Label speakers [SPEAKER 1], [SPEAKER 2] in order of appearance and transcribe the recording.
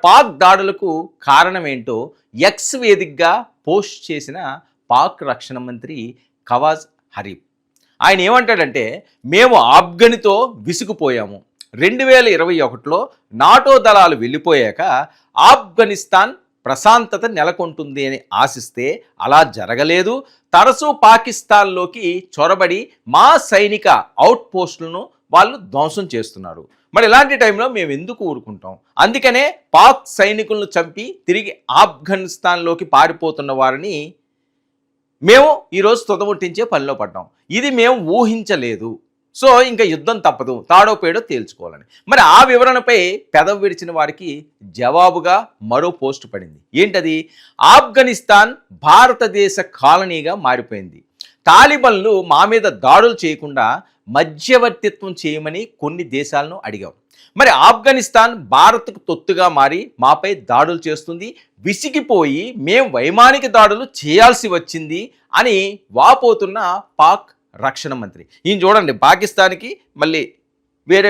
[SPEAKER 1] పాక్ దాడులకు కారణమేంటో ఎక్స్ వేదికగా పోస్ట్ చేసిన పాక్ రక్షణ మంత్రి ఖవాజ్ హరీఫ్. ఆయన ఏమంటాడంటే, మేము ఆఫ్ఘన్తో విసిగిపోయాము. 2021లో నాటో దళాలు వెళ్ళిపోయాక ఆఫ్ఘనిస్తాన్ ప్రశాంతత నెలకొంటుంది అని ఆశిస్తే అలా జరగలేదు. తరచూ పాకిస్తాన్లోకి చొరబడి మా సైనిక అవుట్ పోస్టులను వాళ్ళు ధ్వంసం చేస్తున్నారు. మరి ఇలాంటి టైంలో మేము ఎందుకు ఊరుకుంటాం? అందుకనే పాక్ సైనికులను చంపి తిరిగి ఆఫ్ఘనిస్తాన్లోకి పారిపోతున్న వారిని మేము ఈరోజు తుదముట్టించే పనిలో పడ్డాం. ఇది మేము ఊహించలేదు. సో ఇంకా యుద్ధం తప్పదు, తాడో పేడో తేల్చుకోవాలని. మరి ఆ వివరణపై పెదవి విడిచిన వారికి జవాబుగా మరో పోస్ట్ పడింది. ఏంటది? ఆఫ్ఘనిస్తాన్ భారతదేశ కాలనీగా మారిపోయింది. తాలిబన్లు మా మీద దాడులు చేయకుండా మధ్యవర్తిత్వం చేయమని కొన్ని దేశాలను అడిగాం. మరి ఆఫ్ఘనిస్తాన్ భారత్కు తొత్తుగా మారి మాపై దాడులు చేస్తుంది. విసిగిపోయి మేం వైమానిక దాడులు చేయాల్సి వచ్చింది అని వాపోతున్న పాక్ రక్షణ మంత్రి. ఈయన చూడండి, పాకిస్తాన్కి మళ్ళీ వేరే